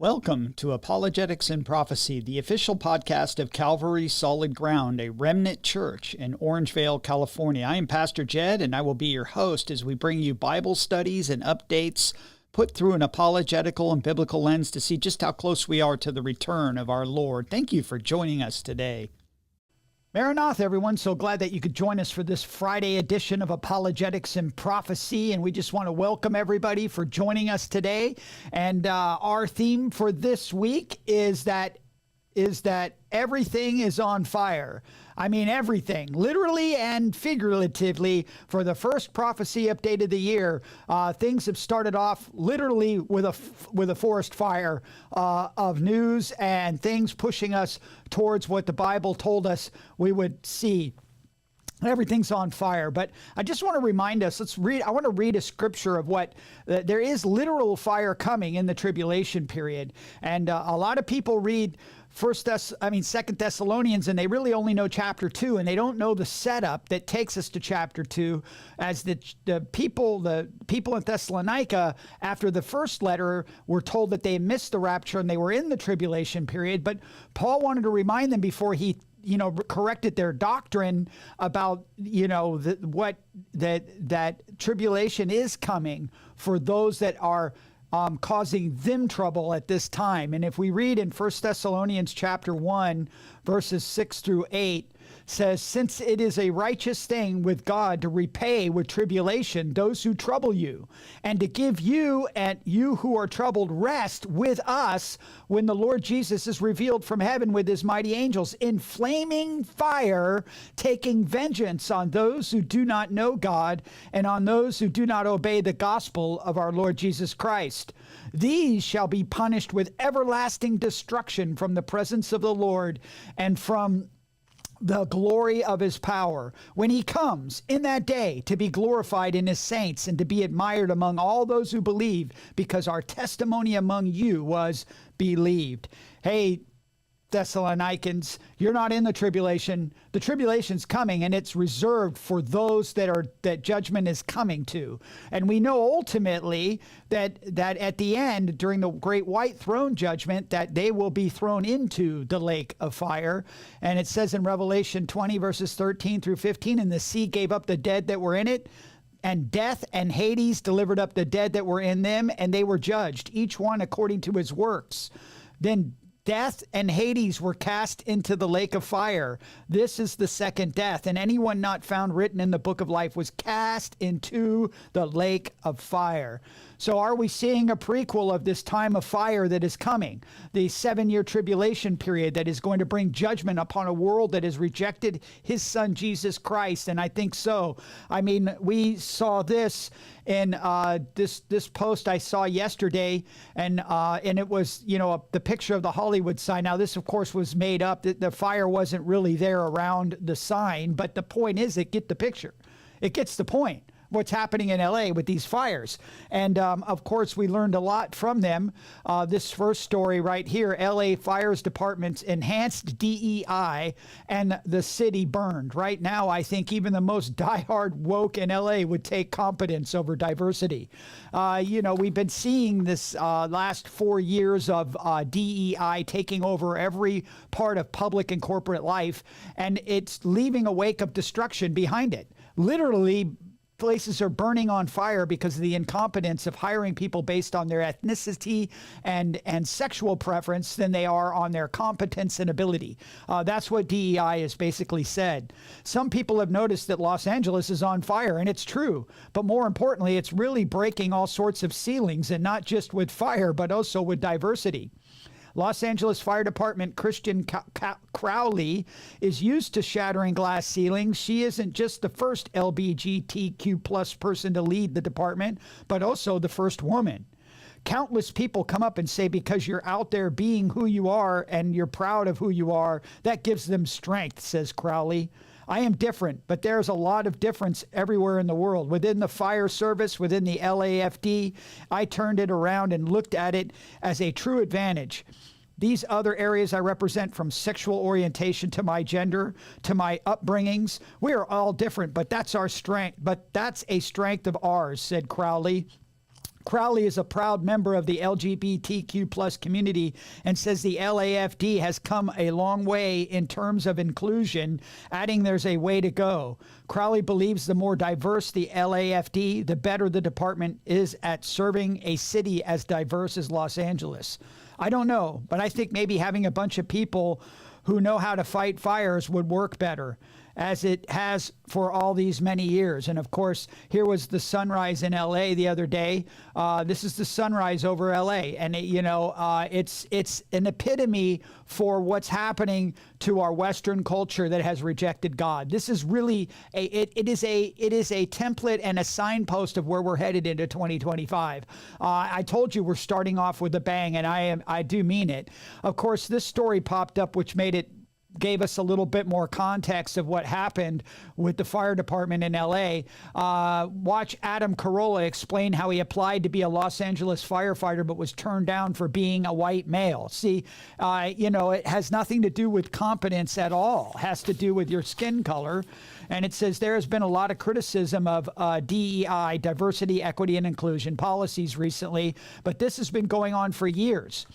Welcome to Apologetics and Prophecy, the official podcast of Calvary Solid Ground, a remnant church in Orangevale, California. I am Pastor Jed, and I will be your host as we bring you Bible studies and updates put through an apologetical and biblical lens to see just how close we are to the return of our Lord. Thank you for joining us today. Maranatha, everyone. So glad that you could join us for this Friday edition of Apologetics and Prophecy. And we just want to welcome everybody for joining us today. And our theme for this week is that everything is on fire. I mean, everything, literally and figuratively. For the first prophecy update of the year, things have started off literally with a forest fire of news and things pushing us towards what the Bible told us we would see. Everything's on fire. But I just want to remind us, I want to read a scripture of what, there is literal fire coming in the tribulation period. And a lot of people read Second Thessalonians, and they really only know chapter 2, and they don't know the setup that takes us to chapter 2, as the people in Thessalonica, after the first letter, were told that they missed the rapture and they were in the tribulation period. But Paul wanted to remind them before he corrected their doctrine about, that tribulation is coming for those that are causing them trouble at this time. And if we read in 1 Thessalonians chapter 1, verses 6 through 8, says, "Since it is a righteous thing with God to repay with tribulation those who trouble you, and to give you and you who are troubled rest with us when the Lord Jesus is revealed from heaven with his mighty angels in flaming fire, taking vengeance on those who do not know God and on those who do not obey the gospel of our Lord Jesus Christ. These shall be punished with everlasting destruction from the presence of the Lord and from the glory of his power, when he comes in that day to be glorified in his saints and to be admired among all those who believe, because our testimony among you was believed." Hey, Thessalonians, you're not in the tribulation. The tribulation's coming, and it's reserved for those that judgment is coming to. And we know ultimately that at the end, during the great white throne judgment, that they will be thrown into the lake of fire. And it says in Revelation 20, verses 13 through 15, "And the sea gave up the dead that were in it, and death and Hades delivered up the dead that were in them, and they were judged, each one according to his works. Then death and Hades were cast into the lake of fire. This is the second death, and anyone not found written in the book of life was cast into the lake of fire." So are we seeing a prequel of this time of fire that is coming? The 7-year tribulation period that is going to bring judgment upon a world that has rejected his son, Jesus Christ. And I think so. I mean, we saw this in this post I saw yesterday, and it was, the picture of the Hollywood sign. Now, this, of course, was made up. The fire wasn't really there around the sign, but the point is, get the picture. It gets the point. What's happening in LA with these fires. And of course, we learned a lot from them. This first story right here, LA Fires Department's enhanced DEI and the city burned. Right now, I think even the most diehard woke in LA would take competence over diversity. We've been seeing this last 4 years of DEI taking over every part of public and corporate life, and it's leaving a wake of destruction behind it. Literally, places are burning on fire because of the incompetence of hiring people based on their ethnicity and sexual preference than they are on their competence and ability. That's what DEI has basically said. Some people have noticed that Los Angeles is on fire, and it's true. But more importantly, it's really breaking all sorts of ceilings, and not just with fire, but also with diversity. Los Angeles Fire Department Christian Crowley is used to shattering glass ceilings. She isn't just the first LGBTQ plus person to lead the department, but also the first woman. Countless people come up and say, because you're out there being who you are and you're proud of who you are, that gives them strength, says Crowley. I am different, but there's a lot of difference everywhere in the world. Within the fire service, within the LAFD, I turned it around and looked at it as a true advantage. These other areas I represent, from sexual orientation to my gender, to my upbringings, we are all different, but that's our strength. But that's a strength of ours, said Crowley. Crowley is a proud member of the LGBTQ plus community and says the LAFD has come a long way in terms of inclusion, adding there's a way to go. Crowley believes the more diverse the LAFD, the better the department is at serving a city as diverse as Los Angeles. I don't know, but I think maybe having a bunch of people who know how to fight fires would work better, as it has for all these many years. And of course, here was the sunrise in LA the other day. This is the sunrise over LA. And it's an epitome for what's happening to our Western culture that has rejected God. This is really it is a template and a signpost of where we're headed into 2025. I told you we're starting off with a bang, and I do mean it. Of course, this story popped up, which gave us a little bit more context of what happened with the fire department in LA. Watch Adam Carolla explain how he applied to be a Los Angeles firefighter but was turned down for being a white male. See, it has nothing to do with competence at all. It has to do with your skin color. And it says there has been a lot of criticism of DEI, diversity, equity, and inclusion policies recently, but this has been going on for years.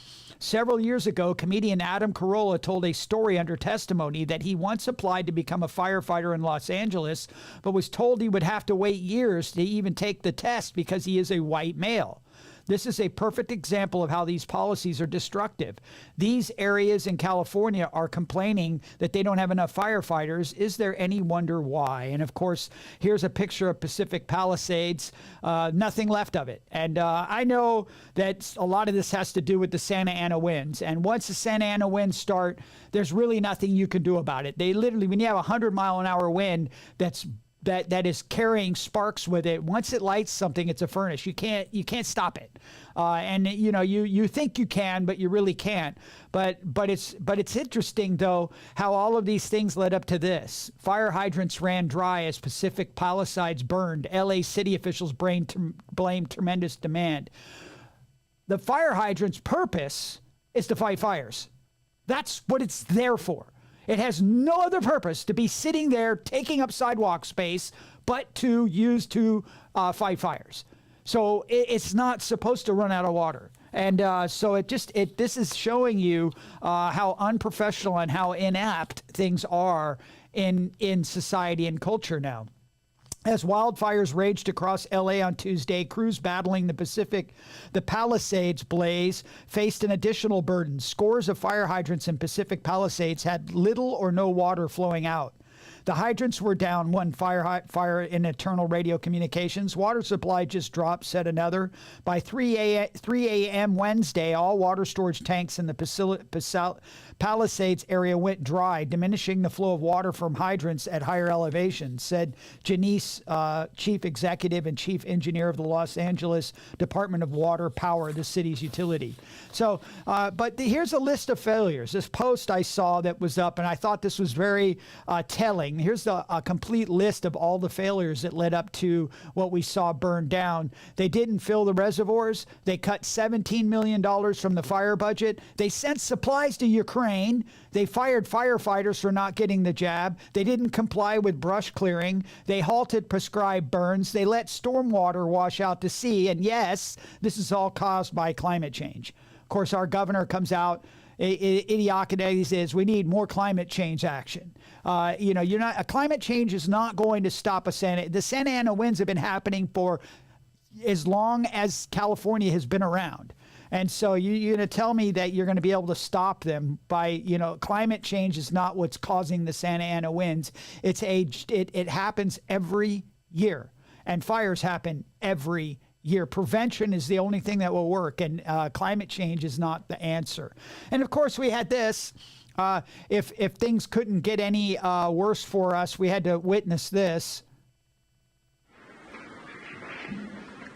Several years ago, comedian Adam Carolla told a story under testimony that he once applied to become a firefighter in Los Angeles, but was told he would have to wait years to even take the test because he is a white male. This is a perfect example of how these policies are destructive. These areas in California are complaining that they don't have enough firefighters. Is there any wonder why? And of course, here's a picture of Pacific Palisades. Nothing left of it. And I know that a lot of this has to do with the Santa Ana winds. And once the Santa Ana winds start, there's really nothing you can do about it. They literally, when you have a 100-mile-an-hour wind that is carrying sparks with it, once it lights something, it's a furnace. You can't stop it. And you think you can, but you really can't. But it's interesting though how all of these things led up to this. Fire hydrants ran dry as Pacific Palisades burned. LA city officials blamed tremendous demand. The fire hydrant's purpose is to fight fires. That's what it's there for. It has no other purpose to be sitting there taking up sidewalk space, but to use to fight fires. So it's not supposed to run out of water. And so this is showing you how unprofessional and how inept things are in society and culture now. As wildfires raged across LA on Tuesday, crews battling the Palisades blaze faced an additional burden. Scores of fire hydrants in Pacific Palisades had little or no water flowing out. The hydrants were down, one fire in internal radio communications. Water supply just dropped, said another. By 3 a.m. Wednesday, all water storage tanks in the Palisades area went dry, diminishing the flow of water from hydrants at higher elevations, said Janice, chief executive and chief engineer of the Los Angeles Department of Water Power, the city's utility. So, here's a list of failures. This post I saw that was up, and I thought this was very telling. Here's a complete list of all the failures that led up to what we saw burn down. They didn't fill the reservoirs. They cut $17 million from the fire budget. They sent supplies to Ukraine. They fired firefighters for not getting the jab. They didn't comply with brush clearing. They halted prescribed burns. They let stormwater wash out to sea. And yes, this is all caused by climate change. Of course, our governor comes out. Idiocracy says we need more climate change action. Climate change is not going to stop the Santa Ana winds have been happening for as long as California has been around. And so you're going to tell me that you're going to be able to stop them by, climate change is not what's causing the Santa Ana winds. It happens every year, and fires happen every year. Prevention is the only thing that will work, and climate change is not the answer. And of course, we had this. If things couldn't get any worse for us, we had to witness this.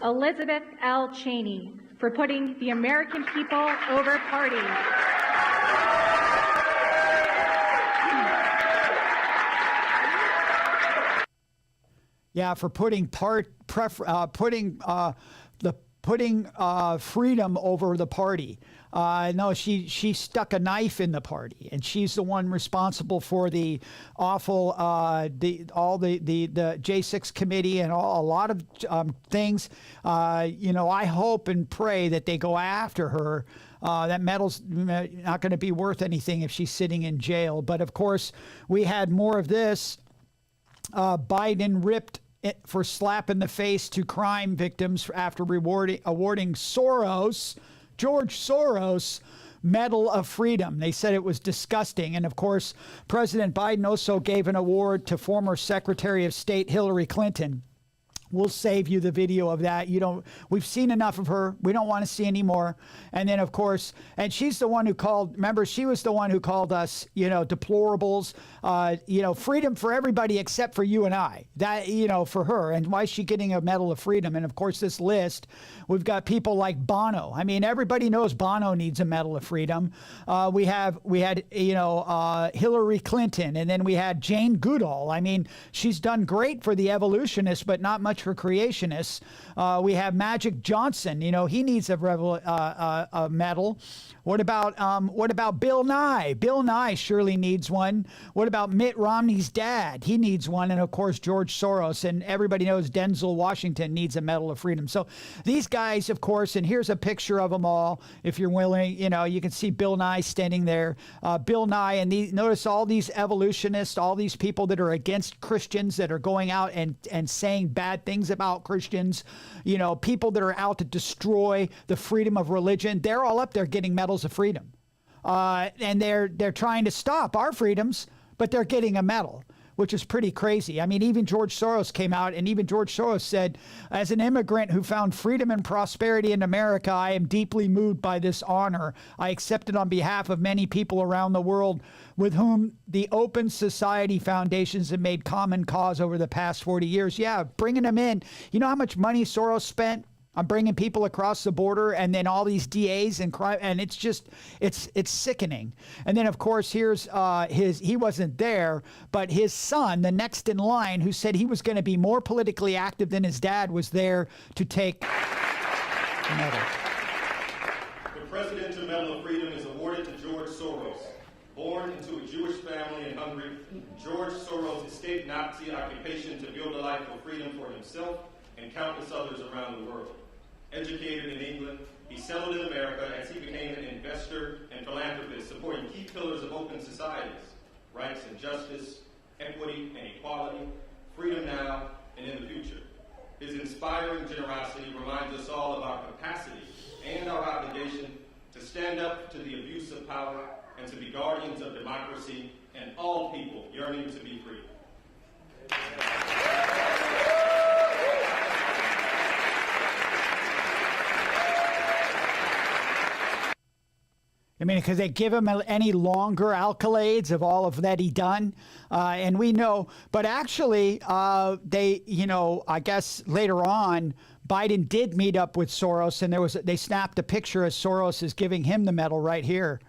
Elizabeth L. Cheney for putting the American people over party. Yeah, for putting putting freedom over the party. No, she stuck a knife in the party, and she's the one responsible for the awful, the J6 committee and a lot of things. I hope and pray that they go after her. That medal's not going to be worth anything if she's sitting in jail. But of course, we had more of this. Biden ripped it for slap in the face to crime victims after awarding George Soros, Medal of Freedom. They said it was disgusting. And of course, President Biden also gave an award to former Secretary of State Hillary Clinton. We'll save you the video of that. We've seen enough of her. We don't want to see any more. And then, of course, and she's the one who remember, she was the one who called us, deplorables, freedom for everybody except for you and I. That, for her. And why is she getting a Medal of Freedom? And of course, this list, we've got people like Bono. I mean, everybody knows Bono needs a Medal of Freedom. We had Hillary Clinton, and then we had Jane Goodall. I mean, she's done great for the evolutionists, but not much for creationists. We have Magic Johnson. He needs a medal. What about Bill Nye? Bill Nye surely needs one. What about Mitt Romney's dad? He needs one. And of course, George Soros. And everybody knows Denzel Washington needs a Medal of Freedom. So these guys, of course, and here's a picture of them all. If you're willing, you can see Bill Nye standing there. Bill Nye, and notice all these evolutionists, all these people that are against Christians, that are going out and saying bad things about Christians, people that are out to destroy the freedom of religion. They're all up there getting medals of freedom. And they're trying to stop our freedoms, but they're getting a medal, which is pretty crazy. I mean, even George Soros came out, and even George Soros said, as an immigrant who found freedom and prosperity in America, I am deeply moved by this honor. I accept it on behalf of many people around the world with whom the Open Society Foundations have made common cause over the past 40 years. Yeah, bringing them in. You know how much money Soros spent on bringing people across the border, and then all these DAs and crime, and it's sickening. And then of course here's he wasn't there, but his son, the next in line, who said he was going to be more politically active than his dad, was there to take the medal. The Presidential Medal of Freedom is awarded to George Soros. Born into a Jewish family in Hungary, George Soros escaped Nazi occupation to build a life of freedom for himself and countless others around the world. Educated in England, he settled in America as he became an investor and philanthropist, supporting key pillars of open societies: rights and justice, equity and equality, freedom now and in the future. His inspiring generosity reminds us all of our capacity and our obligation to stand up to the abuse of power and to be guardians of democracy and all people yearning to be free. I mean, because they give him any longer accolades of all of that he done, and we know. But actually, I guess later on, Biden did meet up with Soros, and they snapped a picture as Soros is giving him the medal right here.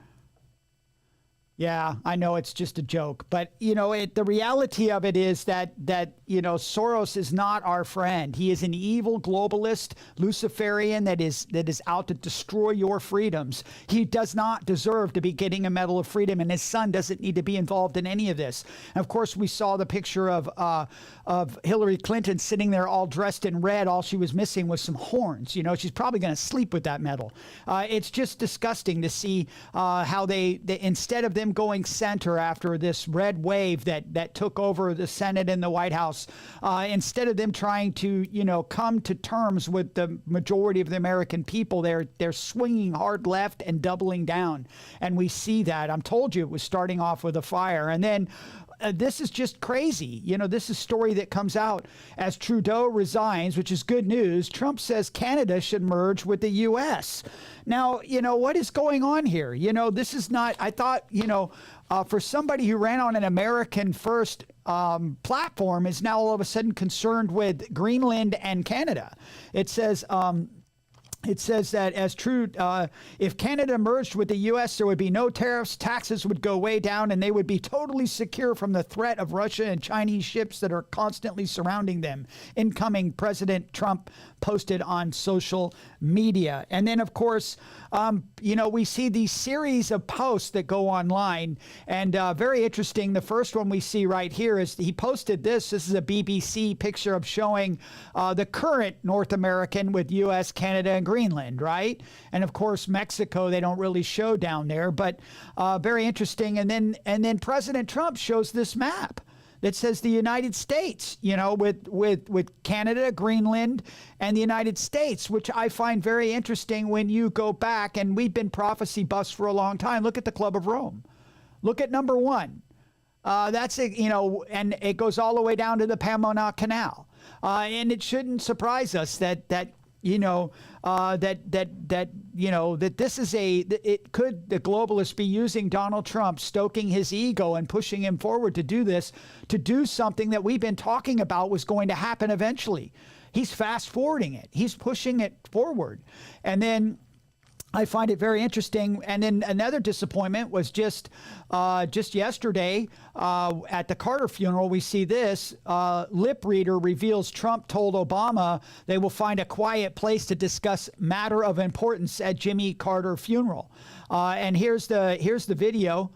Yeah, I know it's just a joke, but the reality of it is that Soros is not our friend. He is an evil globalist, Luciferian that is out to destroy your freedoms. He does not deserve to be getting a Medal of Freedom, and his son doesn't need to be involved in any of this. And of course, we saw the picture of Hillary Clinton sitting there all dressed in red. All she was missing was some horns. She's probably going to sleep with that medal. It's just disgusting to see how they instead of them going center after this red wave that took over the Senate and the White House, instead of them trying to come to terms with the majority of the American people, they're swinging hard left and doubling down, and we see that. I'm told you it was starting off with a fire, and then this is just crazy. This is a story that comes out as Trudeau resigns, which is good news. Trump says Canada should merge with the U.S. Now, what is going on here? This is not, I thought, for somebody who ran on an American first platform is now all of a sudden concerned with Greenland and Canada. It says, It says that if Canada merged with the U.S., there would be no tariffs, taxes would go way down, and they would be totally secure from the threat of Russia and Chinese ships that are constantly surrounding them. Incoming President Trump posted on social media. And then, of course, we see these series of posts that go online, and very interesting. The first one we see right here is he posted this. This is a BBC picture of showing the current North American with U.S., Canada, and Greenland, right? And of course, Mexico, they don't really show down there, but very interesting. And then President Trump shows this map that says the United States, with Canada, Greenland, and the United States, which I find very interesting when you go back, and we've been prophecy buffs for a long time. Look at the Club of Rome. Look at number 1. That's it, and it goes all the way down to the Panama Canal. And it shouldn't surprise us that this is the globalists be using Donald Trump, stoking his ego and pushing him forward to do this, to do something that we've been talking about was going to happen eventually. He's fast forwarding it. He's pushing it forward. And then I find it very interesting. And then another disappointment was just yesterday at the Carter funeral. We see this lip reader reveals Trump told Obama they will find a quiet place to discuss matter of importance at Jimmy Carter funeral. And here's the video.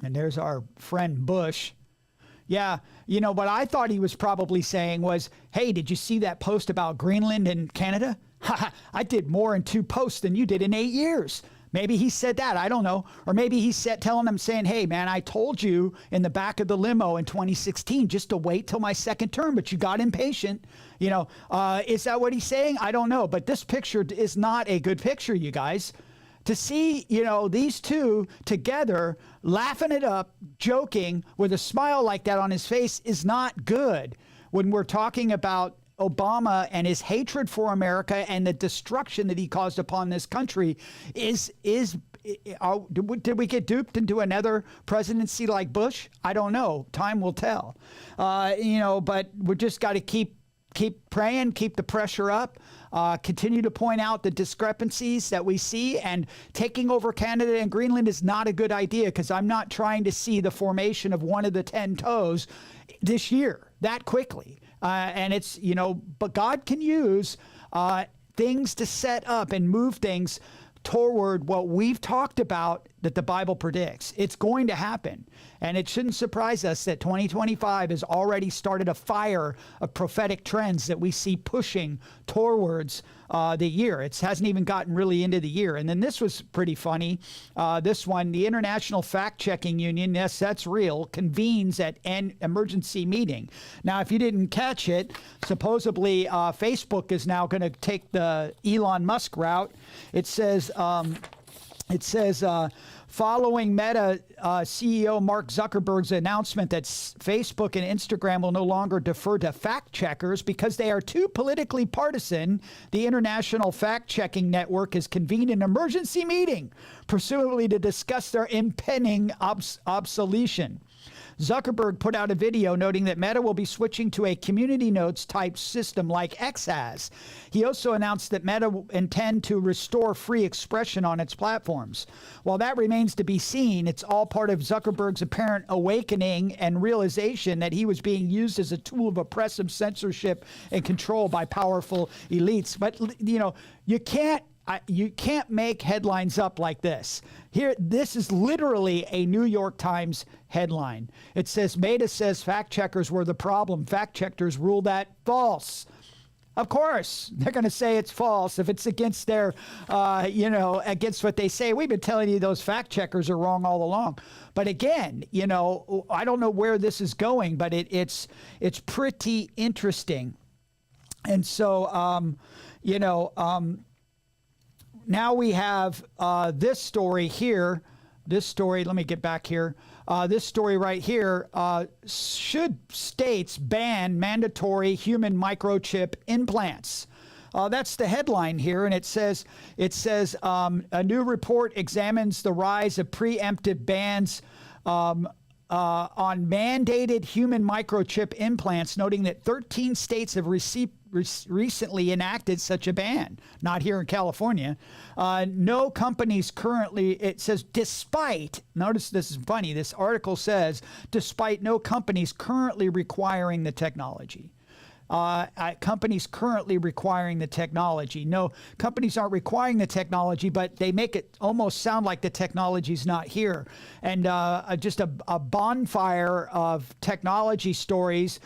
And there's our friend Bush. Yeah, what I thought he was probably saying was, hey, did you see that post about Greenland and Canada? I did more in 2 posts than you did in 8 years. Maybe he said that. I don't know. Or maybe he said, telling them, saying, hey, man, I told you in the back of the limo in 2016 just to wait till my second term, but you got impatient. Is that what he's saying? I don't know. But this picture is not a good picture, you guys. To see, these two together laughing it up, joking with a smile like that on his face is not good when we're talking about Obama and his hatred for America and the destruction that he caused upon this country. Did we get duped into another presidency like Bush? I don't know. Time will tell. But we just got to keep praying, keep the pressure up. Continue to point out the discrepancies that we see, and taking over Canada and Greenland is not a good idea, because I'm not trying to see the formation of one of the 10 toes this year that quickly. And it's, but God can use things to set up and move things toward what we've talked about that the Bible predicts. It's going to happen. And it shouldn't surprise us that 2025 has already started a fire of prophetic trends that we see pushing towards the year. It hasn't even gotten really into the year. And then this was pretty funny. This one, the International Fact-Checking Union, yes, that's real, convenes at an emergency meeting. Now, if you didn't catch it, supposedly Facebook is now going to take the Elon Musk route. It says, following Meta CEO Mark Zuckerberg's announcement that Facebook and Instagram will no longer defer to fact checkers because they are too politically partisan, the International Fact-Checking Network has convened an emergency meeting, presumably to discuss their impending obsolescence. Zuckerberg put out a video noting that Meta will be switching to a community notes type system like X has. He also announced that Meta will intend to restore free expression on its platforms. While that remains to be seen, it's all part of Zuckerberg's apparent awakening and realization that he was being used as a tool of oppressive censorship and control by powerful elites. But, you can't make headlines up like this. Here, this is literally a New York Times headline. It says, Meta says fact checkers were the problem. Fact checkers ruled that false. Of course, they're going to say it's false if it's against their, against what they say. We've been telling you those fact checkers are wrong all along. But again, I don't know where this is going, but it's pretty interesting. And so, now we have this story here. This story, let me get back here. This story right here, should states ban mandatory human microchip implants? That's the headline here, and it says a new report examines the rise of preemptive bans on mandated human microchip implants, noting that 13 states have recently enacted such a ban. Not here in California. No companies currently, it says, despite, notice this is funny, this article says, despite no companies currently requiring the technology. Companies currently requiring the technology. No, companies aren't requiring the technology, but they make it almost sound like the technology's not here. And just a bonfire of technology stories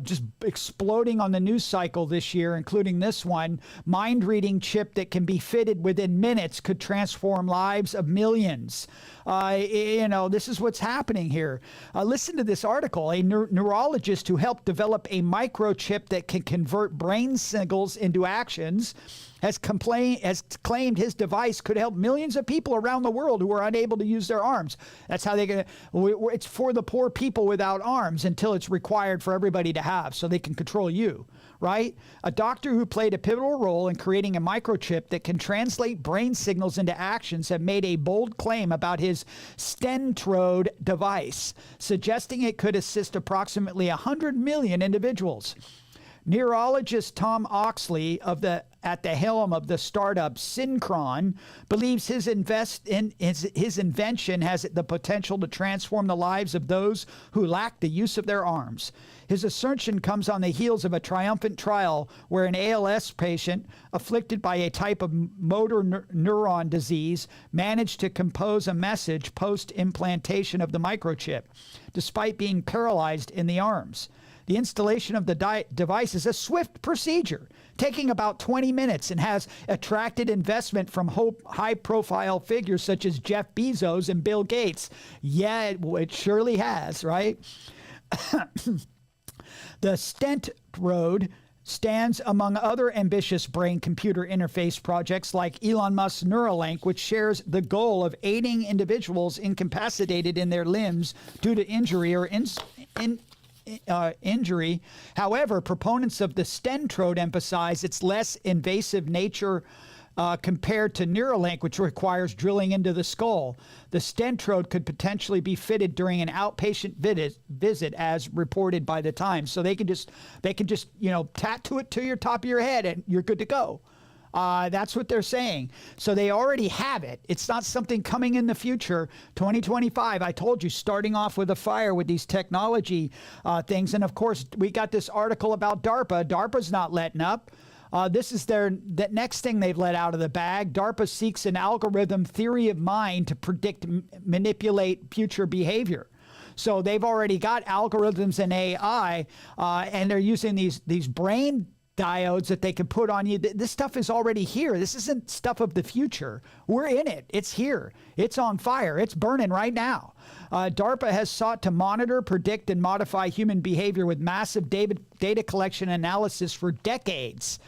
just exploding on the news cycle this year, including this one. Mind-reading chip that can be fitted within minutes could transform lives of millions. This is what's happening here. Listen to this article. A neurologist who helped develop a microchip that can convert brain signals into actions has claimed his device could help millions of people around the world who are unable to use their arms. That's how it's for the poor people without arms until it's required for everybody to have, so they can control you, right? A doctor who played a pivotal role in creating a microchip that can translate brain signals into actions have made a bold claim about his Stentrode device, suggesting it could assist approximately 100 million individuals. Neurologist Tom Oxley at the helm of the startup Synchron believes his invention has the potential to transform the lives of those who lack the use of their arms. His assertion comes on the heels of a triumphant trial where an ALS patient afflicted by a type of motor neuron disease managed to compose a message post-implantation of the microchip, despite being paralyzed in the arms. The installation of the device is a swift procedure, taking about 20 minutes, and has attracted investment from high-profile figures such as Jeff Bezos and Bill Gates. Yeah, it surely has, right? The Stentrode stands among other ambitious brain-computer interface projects like Elon Musk's Neuralink, which shares the goal of aiding individuals incapacitated in their limbs due to injury or injury. However, proponents of the Stentrode emphasize its less invasive nature compared to Neuralink, which requires drilling into the skull. The Stentrode could potentially be fitted during an outpatient visit, as reported by the Times. So they can just tattoo it to your top of your head and you're good to go. That's what they're saying. So they already have it. It's not something coming in the future. 2025, I told you, starting off with a fire with these technology things. And of course, we got this article about DARPA. DARPA's not letting up. This is the next thing they've let out of the bag. DARPA seeks an algorithm theory of mind to predict, manipulate future behavior. So they've already got algorithms and AI, and they're using these brain diodes that they can put on you. This stuff is already here. This isn't stuff of the future. We're in it. It's here. It's on fire. It's burning right now. DARPA has sought to monitor, predict, and modify human behavior with massive data collection analysis for decades.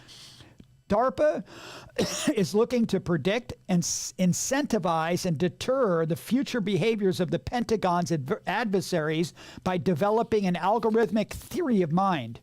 DARPA is looking to predict and incentivize and deter the future behaviors of the Pentagon's adversaries by developing an algorithmic theory of mind.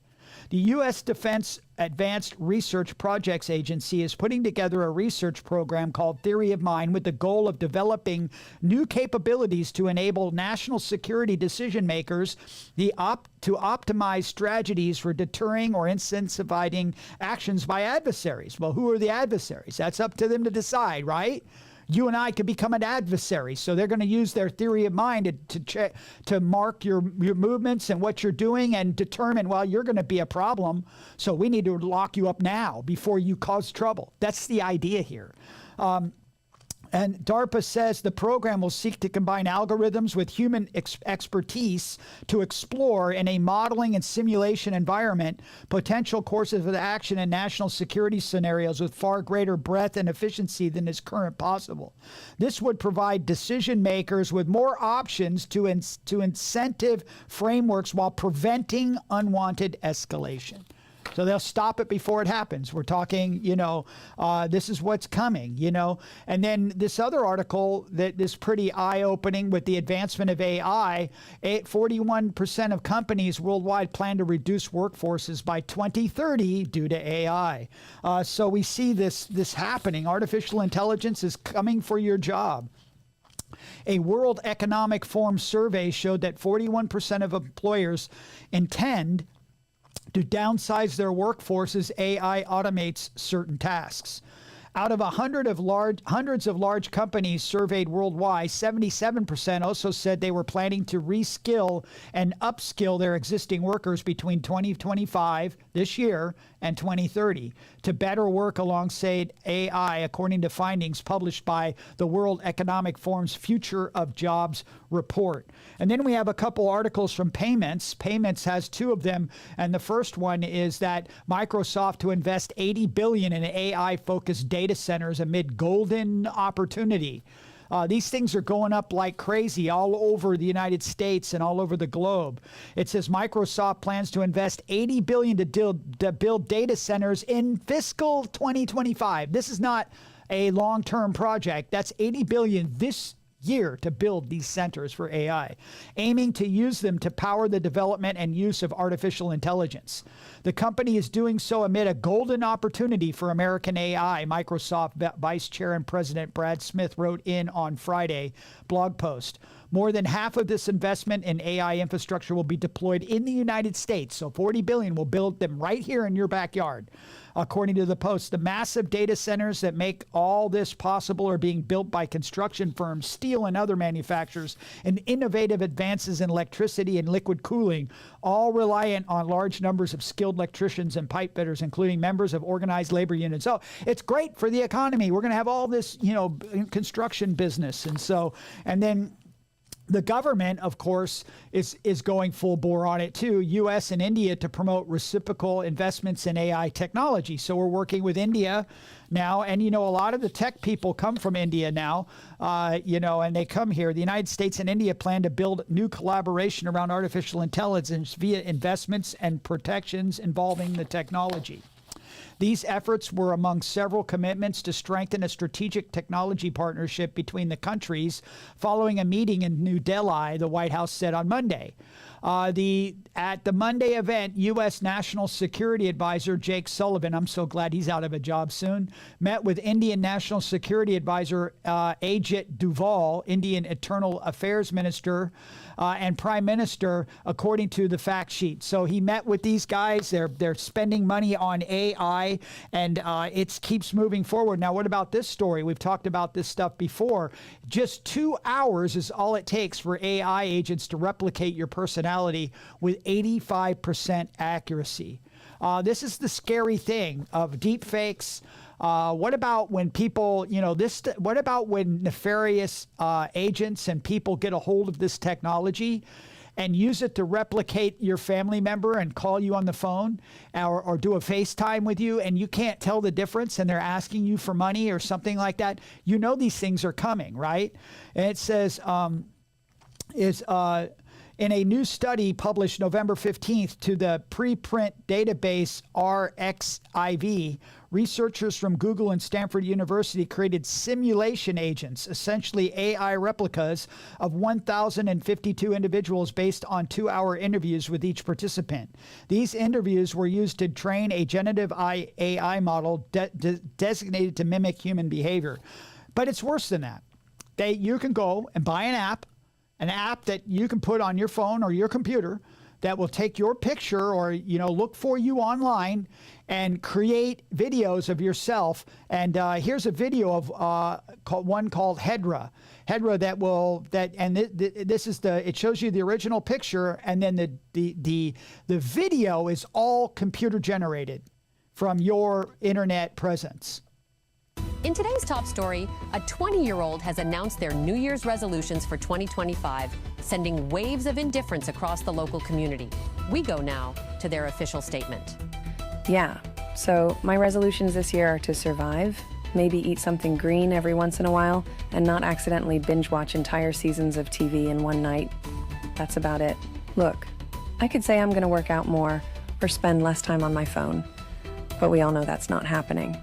The U.S. Defense Advanced Research Projects Agency is putting together a research program called Theory of Mind with the goal of developing new capabilities to enable national security decision makers to optimize strategies for deterring or incentivizing actions by adversaries. Well, who are the adversaries? That's up to them to decide, right? You and I could become an adversary. So they're going to use their theory of mind to mark your movements and what you're doing and determine, well, you're going to be a problem. So we need to lock you up now before you cause trouble. That's the idea here. And DARPA says the program will seek to combine algorithms with human expertise to explore, in a modeling and simulation environment, potential courses of action in national security scenarios with far greater breadth and efficiency than is currently possible. This would provide decision makers with more options to incentive frameworks while preventing unwanted escalation. So they'll stop it before it happens. We're talking, this is what's coming, And then this other article that is pretty eye-opening with the advancement of AI, 41% of companies worldwide plan to reduce workforces by 2030 due to AI. So we see this happening. Artificial intelligence is coming for your job. A World Economic Forum survey showed that 41% of employers intend to downsize their workforce as AI automates certain tasks. Out of hundreds of large companies surveyed worldwide, 77% also said they were planning to reskill and upskill their existing workers between 2025, this year, and 2030 to better work alongside AI, according to findings published by the World Economic Forum's Future of Jobs report. And then we have a couple articles from Payments. Payments has two of them, and the first one is that Microsoft to invest $80 billion in AI-focused data centers amid golden opportunity. These things are going up like crazy all over the United States and all over the globe. It says Microsoft plans to invest $80 billion to build data centers in fiscal 2025. This is not a long-term project. That's $80 billion this year to build these centers for AI, aiming to use them to power the development and use of artificial intelligence. The company is doing so amid a golden opportunity for American AI, Microsoft Vice Chair and President Brad Smith wrote in on Friday blog post. More than half of this investment in AI infrastructure will be deployed in the United States, so $40 billion will build them right here in your backyard. According to the Post, the massive data centers that make all this possible are being built by construction firms, steel and other manufacturers, and innovative advances in electricity and liquid cooling, all reliant on large numbers of skilled electricians and pipe fitters, including members of organized labor unions. So it's great for the economy. We're going to have all this, construction business. And then the government, of course, is going full bore on it too, U.S. and India, to promote reciprocal investments in AI technology. So we're working with India now, and a lot of the tech people come from India now, and they come here. The United States and India plan to build new collaboration around artificial intelligence via investments and protections involving the technology. These efforts were among several commitments to strengthen a strategic technology partnership between the countries following a meeting in New Delhi, the White House said on Monday. At the Monday event, U.S. National Security Advisor Jake Sullivan, I'm so glad he's out of a job soon, met with Indian National Security Advisor Ajit Doval, Indian Internal Affairs Minister, and Prime Minister, according to the fact sheet. So he met with these guys. They're spending money on AI, and it keeps moving forward. Now, what about this story? We've talked about this stuff before. Just 2 hours is all it takes for AI agents to replicate your personality with 85% accuracy. This is the scary thing of deep fakes. What about when people, what about when nefarious agents and people get a hold of this technology and use it to replicate your family member and call you on the phone or do a FaceTime with you, and you can't tell the difference, and they're asking you for money or something like that? These things are coming, right? And it says, in a new study published November 15th to the preprint database RXIV, researchers from Google and Stanford University created simulation agents, essentially AI replicas of 1,052 individuals based on 2-hour interviews with each participant. These interviews were used to train a generative AI model designated to mimic human behavior. But it's worse than that. You can go and buy an app that you can put on your phone or your computer that will take your picture or, look for you online and create videos of yourself. And here's a video of one called Hedra. It shows you the original picture, and then the video is all computer generated from your internet presence. In today's top story, a 20-year-old has announced their New Year's resolutions for 2025, sending waves of indifference across the local community. We go now to their official statement. Yeah, so my resolutions this year are to survive, maybe eat something green every once in a while, and not accidentally binge watch entire seasons of TV in one night. That's about it. Look, I could say I'm going to work out more, or spend less time on my phone. But we all know that's not happening.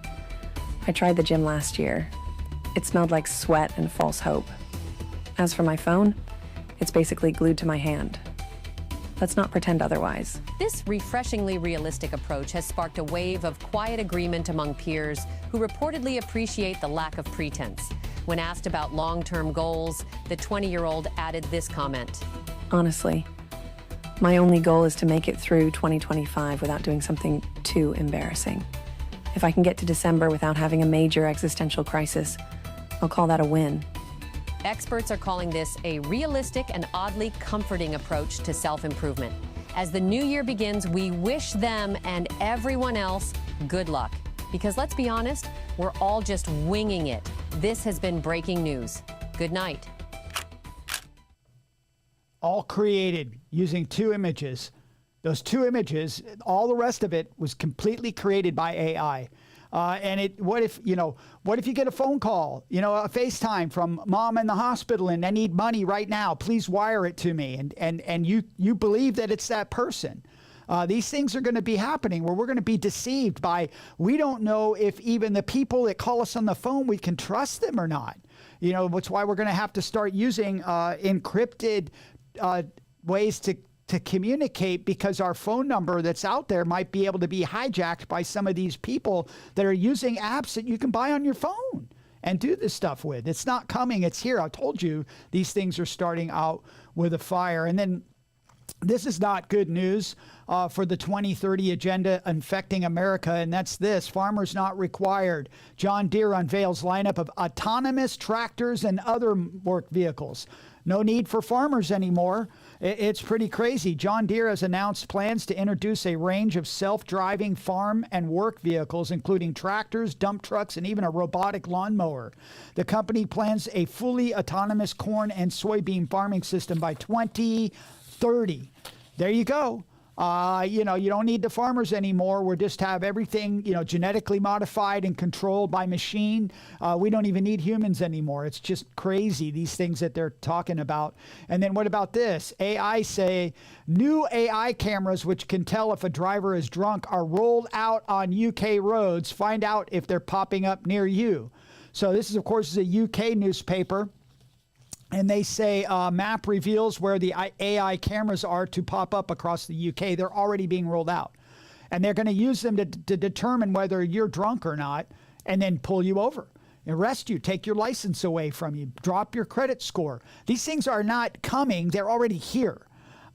I tried the gym last year. It smelled like sweat and false hope. As for my phone, it's basically glued to my hand. Let's not pretend otherwise. This refreshingly realistic approach has sparked a wave of quiet agreement among peers who reportedly appreciate the lack of pretense. When asked about long-term goals, the 20-year-old added this comment. Honestly, my only goal is to make it through 2025 without doing something too embarrassing. If I can get to December without having a major existential crisis, I'll call that a win. Experts are calling this a realistic and oddly comforting approach to self-improvement. As the new year begins, we wish them and everyone else good luck. Because let's be honest, we're all just winging it. This has been breaking news. Good night. All created using 2 images. Those 2 images, all the rest of it was completely created by AI. And what if you get a phone call, a FaceTime from mom in the hospital and I need money right now, please wire it to me. And you believe that it's that person. These things are going to be happening where we're going to be deceived by, we don't know if even the people that call us on the phone, we can trust them or not. That's why we're going to have to start using encrypted ways to communicate, because our phone number that's out there might be able to be hijacked by some of these people that are using apps that you can buy on your phone and do this stuff with. It's not coming, it's here. I told you these things are starting out with a fire. And then this is not good news for the 2030 agenda infecting America, and that's this: farmers not required. John Deere unveils lineup of autonomous tractors and other work vehicles. No need for farmers anymore. It's pretty crazy. John Deere has announced plans to introduce a range of self-driving farm and work vehicles, including tractors, dump trucks, and even a robotic lawnmower. The company plans a fully autonomous corn and soybean farming system by 2030. There you go. You don't need the farmers anymore. We'll just have everything, genetically modified and controlled by machine. We don't even need humans anymore. It's just crazy, these things that they're talking about. And then what about this? AI say new AI cameras, which can tell if a driver is drunk, are rolled out on UK roads. Find out if they're popping up near you. So this is, of course, a UK newspaper. And they say map reveals where the AI cameras are to pop up across the UK. They're already being rolled out. And they're going to use them to determine whether you're drunk or not, and then pull you over, arrest you, take your license away from you, drop your credit score. These things are not coming. They're already here.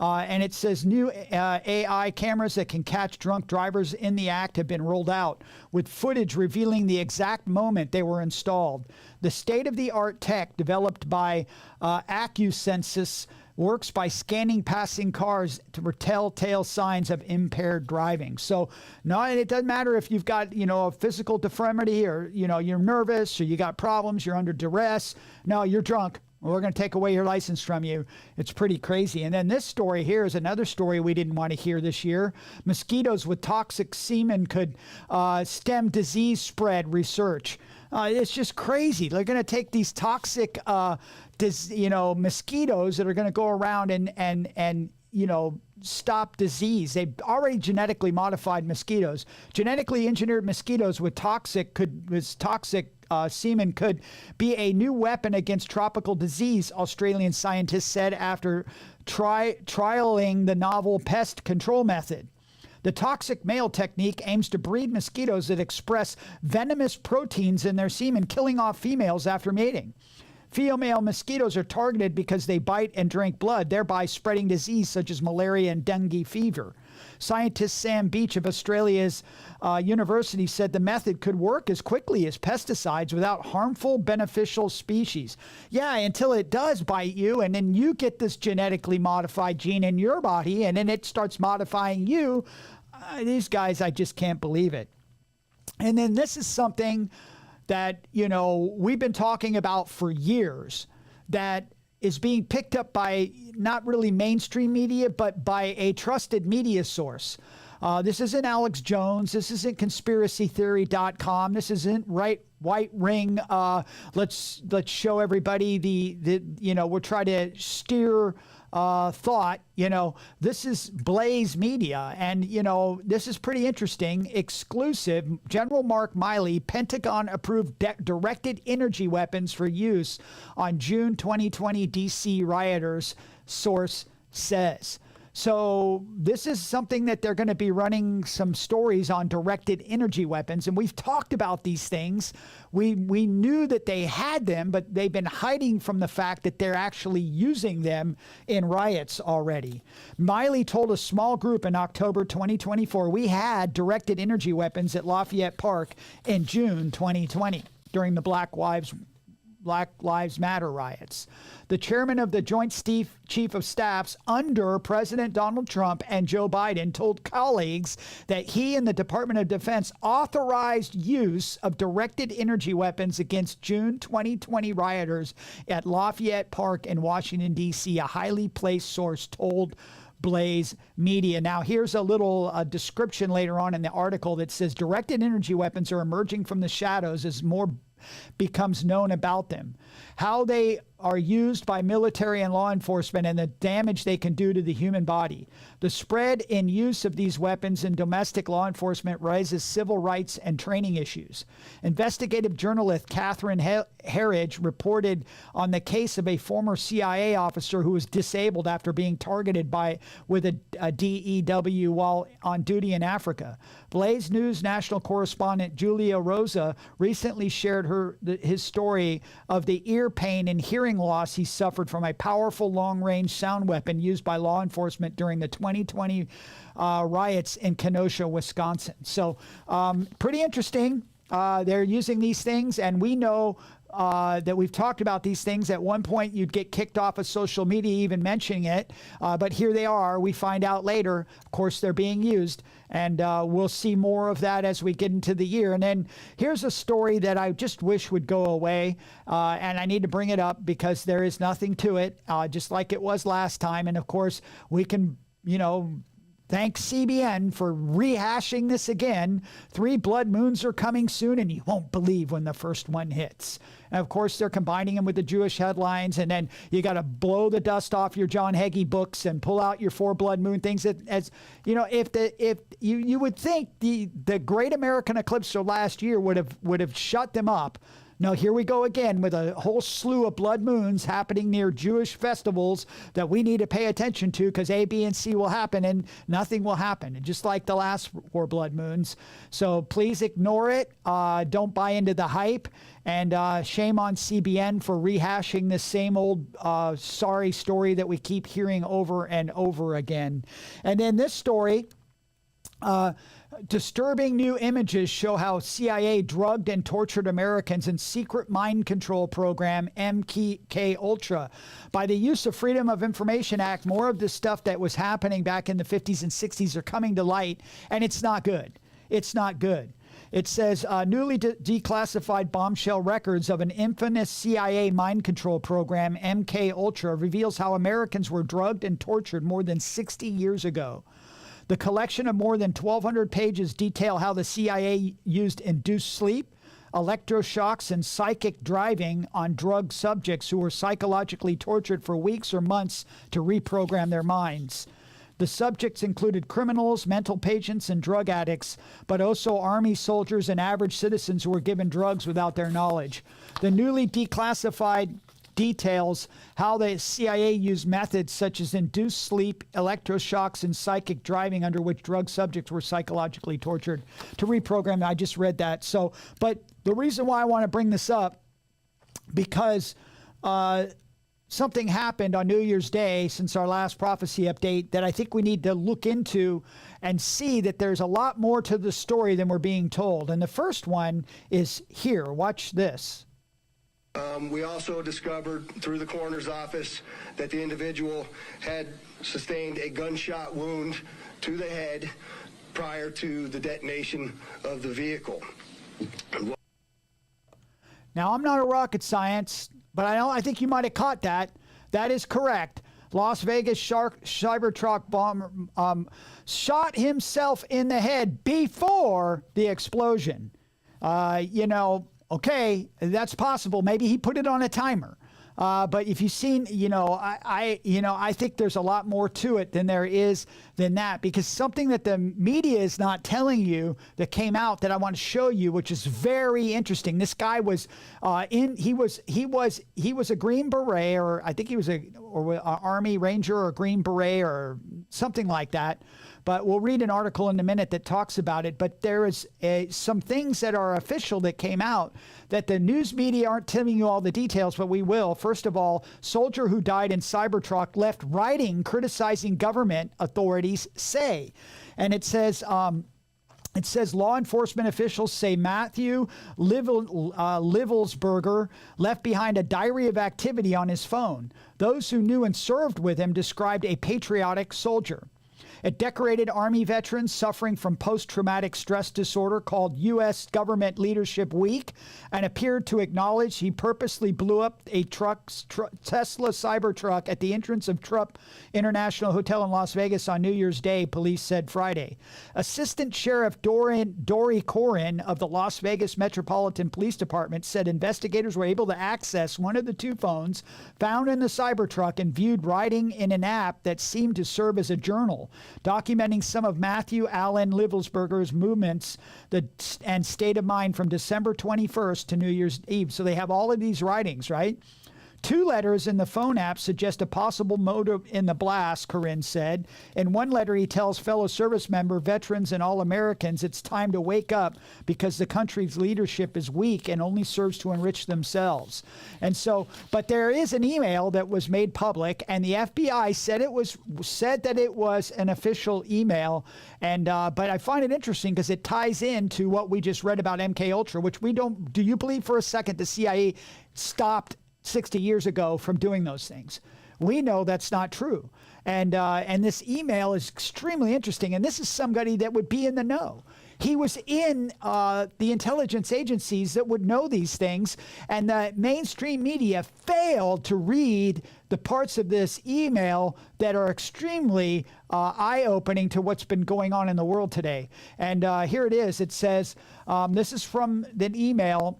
And it says new AI cameras that can catch drunk drivers in the act have been rolled out, with footage revealing the exact moment they were installed. The state-of-the-art tech developed by AccuSensus works by scanning passing cars to telltale signs of impaired driving. So no, it doesn't matter if you've got, a physical deformity, or, you're nervous, or you got problems, you're under duress. No, you're drunk. We're going to take away your license from you. It's pretty crazy. And then this story here is another story we didn't want to hear this year. Mosquitoes with toxic semen could stem disease spread, research. It's just crazy. They're going to take these toxic, mosquitoes that are going to go around and stop disease. They've already genetically modified mosquitoes. Genetically engineered mosquitoes with toxic semen could be a new weapon against tropical disease, Australian scientists said after trialing the novel pest control method. The toxic male technique aims to breed mosquitoes that express venomous proteins in their semen, killing off females after mating. Female mosquitoes are targeted because they bite and drink blood, thereby spreading disease such as malaria and dengue fever. Scientist Sam Beach of Australia's university said the method could work as quickly as pesticides without harmful beneficial species. Yeah, until it does bite you, and then you get this genetically modified gene in your body, and then it starts modifying you. These guys, I just can't believe it. And then this is something that, we've been talking about for years, that is being picked up by not really mainstream media, but by a trusted media source. This isn't Alex Jones. This isn't conspiracytheory.com. This isn't White Ring. Let's show everybody we're trying to steer thought, this is Blaze Media, and, this is pretty interesting. Exclusive. General Mark Milley, Pentagon approved directed energy weapons for use on June 2020 D.C. rioters, source says. So this is something that they're going to be running some stories on directed energy weapons. And we've talked about these things. We knew that they had them, but they've been hiding from the fact that they're actually using them in riots already. Milley told a small group in October 2024, we had directed energy weapons at Lafayette Park in June 2020 during the Black Lives Matter riots. The chairman of the Joint Chief of Staffs under President Donald Trump and Joe Biden told colleagues that he and the Department of Defense authorized use of directed energy weapons against June 2020 rioters at Lafayette Park in Washington, D.C., a highly placed source told Blaze Media. Now, here's a little description later on in the article that says directed energy weapons are emerging from the shadows as more becomes known about them, how they are used by military and law enforcement, and the damage they can do to the human body. The spread and use of these weapons in domestic law enforcement raises civil rights and training issues. Investigative journalist Catherine Herridge reported on the case of a former CIA officer who was disabled after being targeted with a DEW while on duty in Africa. Blaze News national correspondent Julia Rosa recently shared his story of the ear pain and hearing loss he suffered from a powerful long-range sound weapon used by law enforcement during the 2020 riots in Kenosha, Wisconsin. So pretty interesting. They're using these things, and we know that we've talked about these things. At one point, you'd get kicked off of social media even mentioning it, but here they are. We find out later, of course, they're being used, and we'll see more of that as we get into the year. And then here's a story that I just wish would go away, and I need to bring it up because there is nothing to it, just like it was last time. And of course, we can, thank CBN for rehashing this again. 3 blood moons are coming soon, and you won't believe when the first one hits. And of course, they're combining them with the Jewish headlines, and then you got to blow the dust off your John Hagee books and pull out your 4 blood moon things. If you would think the Great American Eclipse of last year would have shut them up. No, here we go again with a whole slew of blood moons happening near Jewish festivals that we need to pay attention to because A, B, and C will happen and nothing will happen, just like the last 4 blood moons. So please ignore it. Don't buy into the hype. And shame on CBN for rehashing this same old sorry story that we keep hearing over and over again. And then this story... disturbing new images show how CIA drugged and tortured Americans in secret mind control program MK Ultra. By the use of Freedom of Information Act, more of the stuff that was happening back in the 50s and 60s are coming to light, and it's not good. It's not good. It says newly declassified bombshell records of an infamous CIA mind control program, MK Ultra, reveals how Americans were drugged and tortured more than 60 years ago. The collection of more than 1,200 pages detail how the CIA used induced sleep, electroshocks, and psychic driving on drug subjects who were psychologically tortured for weeks or months to reprogram their minds. The subjects included criminals, mental patients, and drug addicts, but also Army soldiers and average citizens who were given drugs without their knowledge. The newly declassified details how the CIA used methods such as induced sleep, electroshocks, and psychic driving under which drug subjects were psychologically tortured to reprogram. I just read that. So, but the reason why I want to bring this up, because something happened on New Year's Day since our last prophecy update that I think we need to look into and see that there's a lot more to the story than we're being told. And the first one is here. Watch this. We also discovered through the coroner's office that the individual had sustained a gunshot wound to the head prior to the detonation of the vehicle. Now, I'm not a rocket science, but I think you might have caught that. That is correct. Las Vegas Cybertruck bomber shot himself in the head before the explosion. Okay, that's possible. Maybe he put it on a timer. But if you've seen, I think there's a lot more to it than that, because something that the media is not telling you that came out that I want to show you, which is very interesting. This guy was he was a Green Beret, or I think he was an Army Ranger or a Green Beret or something like that. But we'll read an article in a minute that talks about it. But there is some things that are official that came out that the news media aren't telling you all the details, but we will. First of all, soldier who died in Cybertruck left writing criticizing government authorities say. And it says... law enforcement officials say Matthew Livelsberger left behind a diary of activity on his phone. Those who knew and served with him described a patriotic soldier. A decorated Army veteran suffering from post-traumatic stress disorder called U.S. Government Leadership Week and appeared to acknowledge he purposely blew up a Tesla Cybertruck at the entrance of Trump International Hotel in Las Vegas on New Year's Day, police said Friday. Assistant Sheriff Dory Corin of the Las Vegas Metropolitan Police Department said investigators were able to access one of the two phones found in the Cybertruck and viewed writing in an app that seemed to serve as a journal, documenting some of Matthew Allen Livelsberger's movements and state of mind from December 21st to New Year's Eve. So they have all of these writings, right? Two letters in the phone app suggest a possible motive in the blast, Corinne said. In one letter, he tells fellow service member, veterans, and all Americans it's time to wake up because the country's leadership is weak and only serves to enrich themselves. And so, but there is an email that was made public, and the FBI said that it was an official email. And but I find it interesting because it ties into what we just read about MK Ultra, which we don't. Do you believe for a second the CIA stopped 60 years ago from doing those things? We know that's not true. And this email is extremely interesting. And this is somebody that would be in the know. He was in the intelligence agencies that would know these things. And the mainstream media failed to read the parts of this email that are extremely eye-opening to what's been going on in the world today. And here it is. It says, this is from the email,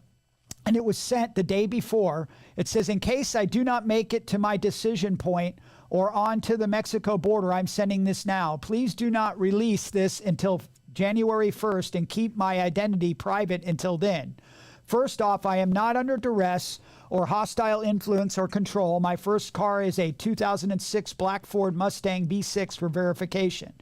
and it was sent the day before. It says, in case I do not make it to my decision point or on to the Mexico border, I'm sending this now. Please do not release this until January 1st and keep my identity private until then. First off, I am not under duress or hostile influence or control. My first car is a 2006 black Ford Mustang B6 for verification.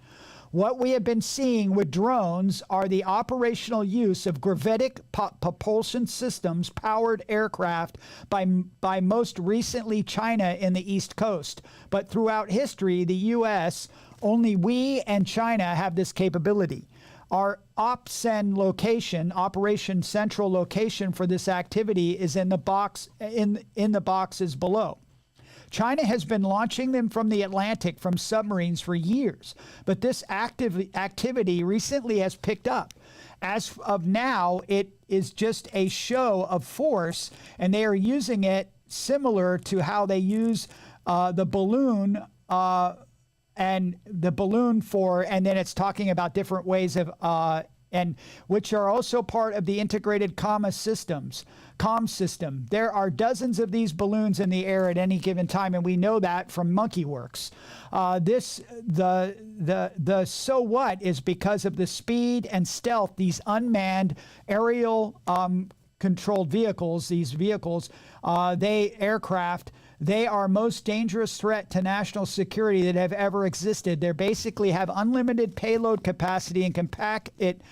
What we have been seeing with drones are the operational use of gravitic propulsion systems powered aircraft by most recently China in the East Coast. But throughout history, the U.S., only we and China have this capability. Our OPSEN location, Operation Central location for this activity is in the box in the boxes below. China has been launching them from the Atlantic from submarines for years, but this activity recently has picked up. As of now, it is just a show of force, and they are using it similar to how they use the balloon and then it's talking about different ways of and which are also part of the integrated comm system. There are dozens of these balloons in the air at any given time, and we know that from MonkeyWorks. The so what is because of the speed and stealth these unmanned aerial controlled vehicles, they are most dangerous threat to national security that have ever existed. They basically have unlimited payload capacity and can park it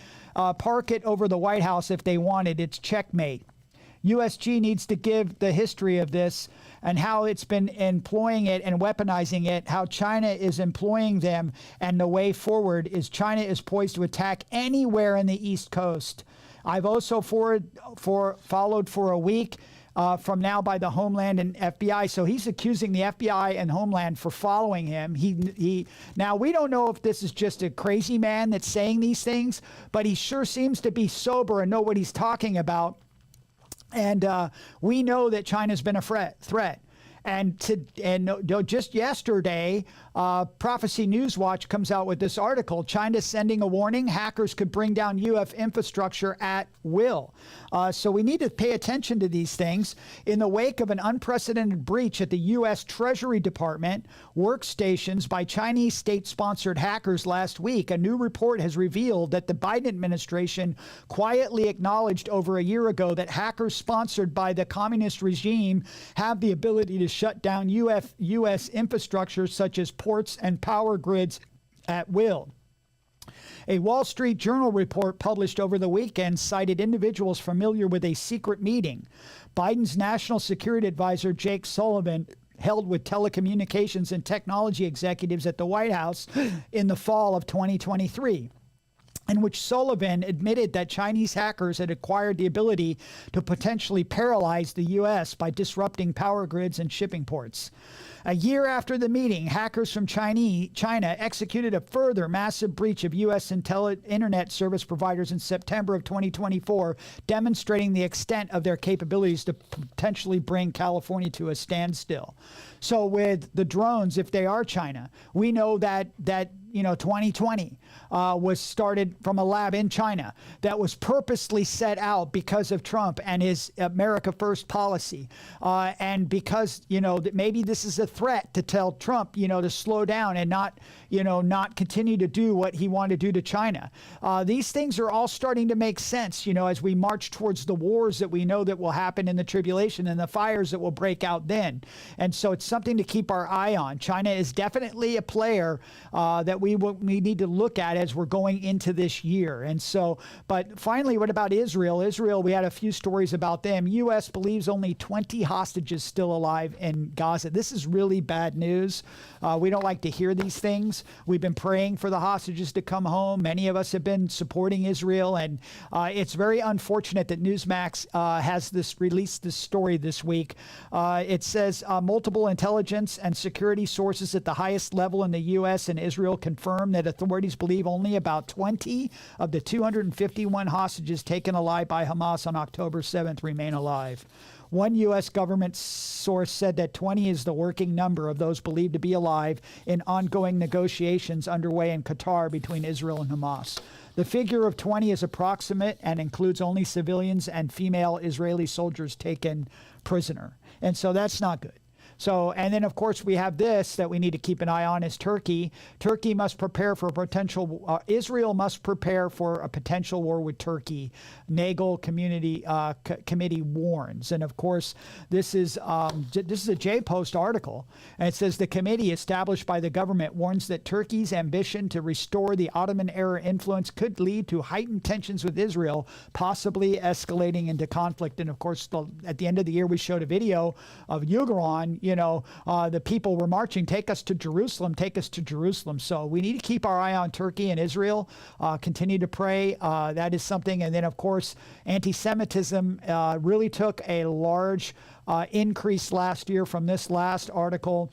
over the White House if they wanted. It's checkmate. USG needs to give the history of this and how it's been employing it and weaponizing it, how China is employing them, and the way forward is China is poised to attack anywhere in the East Coast. I've also followed for a week from now by the Homeland and FBI. So he's accusing the FBI and Homeland for following him. Now, we don't know if this is just a crazy man that's saying these things, but he sure seems to be sober and know what he's talking about. And we know that China's been a threat. Just yesterday, Prophecy Newswatch comes out with this article. China's sending a warning: hackers could bring down UF infrastructure at will. So we need to pay attention to these things. In the wake of an unprecedented breach at the U.S. Treasury Department workstations by Chinese state-sponsored hackers last week, a new report has revealed that the Biden administration quietly acknowledged over a year ago that hackers sponsored by the communist regime have the ability to shut down U.S. infrastructure such as ports and power grids at will. A Wall Street Journal report published over the weekend cited individuals familiar with a secret meeting Biden's national security advisor Jake Sullivan held with telecommunications and technology executives at the White House in the fall of 2023. In which Sullivan admitted that Chinese hackers had acquired the ability to potentially paralyze the U.S. by disrupting power grids and shipping ports. A year after the meeting, hackers from China executed a further massive breach of U.S. internet service providers in September of 2024, demonstrating the extent of their capabilities to potentially bring California to a standstill. So with the drones, if they are China, we know that 2020 was started from a lab in China that was purposely set out because of Trump and his America First policy. And because, that maybe this is a threat to tell Trump, to slow down and not continue to do what he wanted to do to China. These things are all starting to make sense, as we march towards the wars that we know that will happen in the tribulation and the fires that will break out then. And so it's something to keep our eye on. China is definitely a player that we need to look at as we're going into this year. And so, but finally, what about Israel? Israel, we had a few stories about them. U.S. believes only 20 hostages still alive in Gaza. This is really bad news. We don't like to hear these things. We've been praying for the hostages to come home. Many of us have been supporting Israel, and it's very unfortunate that Newsmax has released this story this week. It says multiple intelligence and security sources at the highest level in the U.S. and Israel confirm that authorities believe only about 20 of the 251 hostages taken alive by Hamas on October 7th remain alive. One U.S. government source said that 20 is the working number of those believed to be alive in ongoing negotiations underway in Qatar between Israel and Hamas. The figure of 20 is approximate and includes only civilians and female Israeli soldiers taken prisoner. And so that's not good. So, and then of course we have this that we need to keep an eye on is Turkey. Turkey must prepare for a potential, Israel must prepare for a potential war with Turkey. Nagel Committee warns. And of course, this is a J-Post article. And it says the committee established by the government warns that Turkey's ambition to restore the Ottoman-era influence could lead to heightened tensions with Israel, possibly escalating into conflict. And of course, at the end of the year, we showed a video of Ugaran. The people were marching, take us to Jerusalem, take us to Jerusalem. So we need to keep our eye on Turkey and Israel, continue to pray. That is something. And then, of course, anti-Semitism really took a large increase last year from this last article.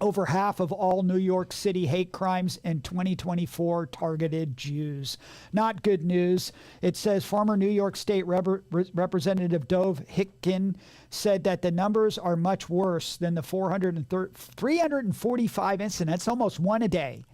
Over half of all New York City hate crimes in 2024 targeted Jews. Not good news. It says former New York State Representative Dov Hikind said that the numbers are much worse than the 345 incidents, almost one a day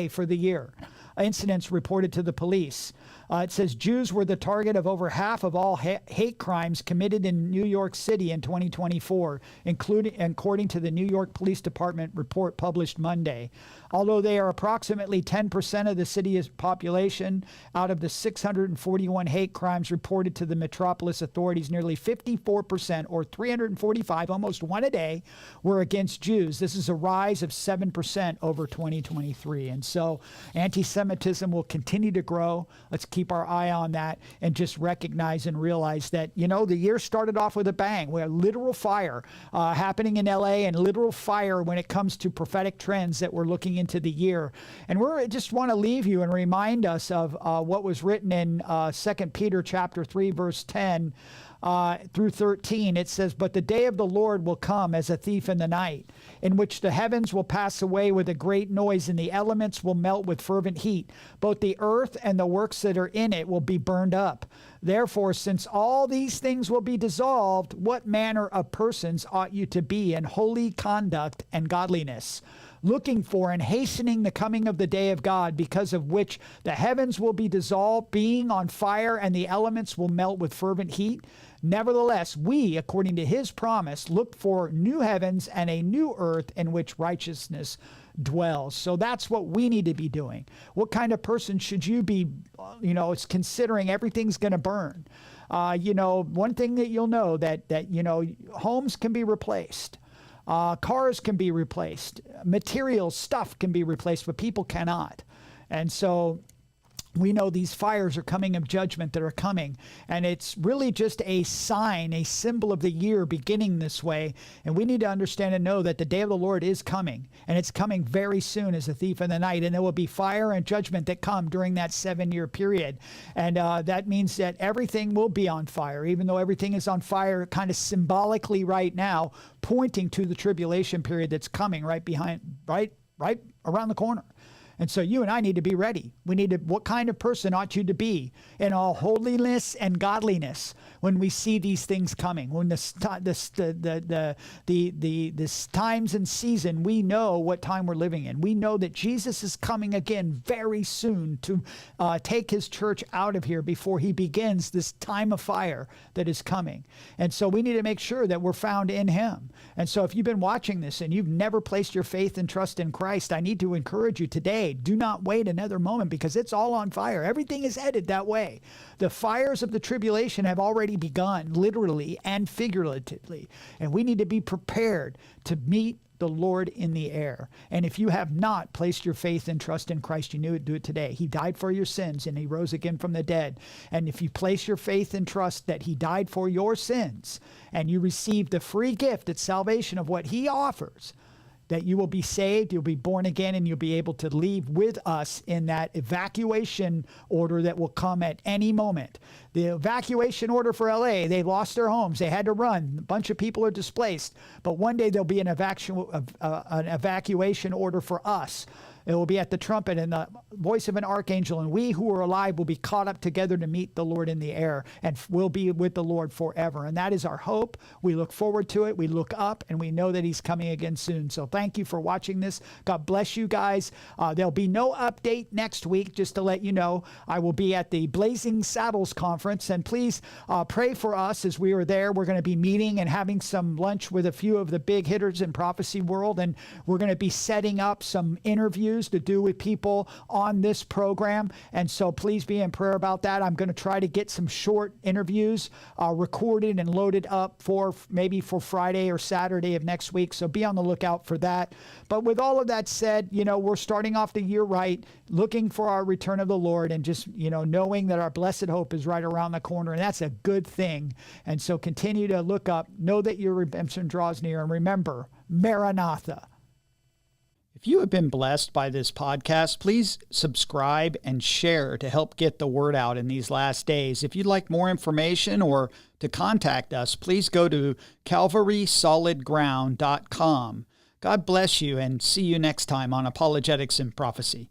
for the year. Incidents reported to the police. It says Jews were the target of over half of all hate crimes committed in New York City in 2024, including according to the New York Police Department report published Monday. Although they are approximately 10% of the city's population, out of the 641 hate crimes reported to the metropolis authorities, nearly 54%, or 345, almost one a day, were against Jews. This is a rise of 7% over 2023. And so anti-Semitism will continue to grow. Let's keep our eye on that and just recognize and realize that, the year started off with a bang. We have literal fire happening in LA and literal fire when it comes to prophetic trends that we're looking into the year. And we just want to leave you and remind us of what was written in 2 Peter chapter 3, verse 10. through 13, it says, "But the day of the Lord will come as a thief in the night, in which the heavens will pass away with a great noise, and the elements will melt with fervent heat. Both the earth and the works that are in it will be burned up. Therefore, since all these things will be dissolved, what manner of persons ought you to be in holy conduct and godliness, looking for and hastening the coming of the day of God, because of which the heavens will be dissolved, being on fire, and the elements will melt with fervent heat? Nevertheless, we, according to his promise, look for new heavens and a new earth in which righteousness dwells." So that's what we need to be doing. What kind of person should you be, it's considering everything's going to burn? One thing that you'll know that homes can be replaced. Cars can be replaced. Materials, stuff can be replaced, but people cannot. And so we know these fires are coming of judgment that are coming. And it's really just a sign, a symbol of the year beginning this way. And we need to understand and know that the day of the Lord is coming. And it's coming very soon as a thief in the night. And there will be fire and judgment that come during that 7-year period. And that means that everything will be on fire, even though everything is on fire kind of symbolically right now, pointing to the tribulation period that's coming right around the corner. And so you and I need to be ready. What kind of person ought you to be in all holiness and godliness when we see these things coming? When this times and season, we know what time we're living in. We know that Jesus is coming again very soon to take his church out of here before he begins this time of fire that is coming. And so we need to make sure that we're found in him. And so if you've been watching this and you've never placed your faith and trust in Christ, I need to encourage you today. Do not wait another moment, because it's all on fire. Everything is headed that way. The fires of the tribulation have already begun, literally and figuratively. And we need to be prepared to meet the Lord in the air. And if you have not placed your faith and trust in Christ, you need to do it today. He died for your sins and he rose again from the dead. And if you place your faith and trust that he died for your sins and you receive the free gift at salvation of what he offers, that you will be saved, you'll be born again, and you'll be able to leave with us in that evacuation order that will come at any moment. The evacuation order for LA, they lost their homes. They had to run. A bunch of people are displaced. But one day there'll be an evacuation order for us. It will be at the trumpet and the voice of an archangel, and we who are alive will be caught up together to meet the Lord in the air, and will be with the Lord forever. And that is our hope. We look forward to it. We look up, and we know that he's coming again soon. So thank you for watching this. God bless you guys. There'll be no update next week, just to let you know. I will be at the Blazing Saddles Conference, and please pray for us as we are there. We're going to be meeting and having some lunch with a few of the big hitters in prophecy world, and we're going to be setting up some interviews to do with people on this program. And so please be in prayer about that. I'm going to try to get some short interviews recorded and loaded up for Friday or Saturday of next week. So be on the lookout for that. But with all of that said, we're starting off the year right, looking for our return of the Lord, and just, knowing that our blessed hope is right around the corner. And that's a good thing. And so continue to look up, know that your redemption draws near, and remember, Maranatha. If you have been blessed by this podcast, please subscribe and share to help get the word out in these last days. If you'd like more information or to contact us, please go to calvarysolidground.com. God bless you, and see you next time on Apologetics and Prophecy.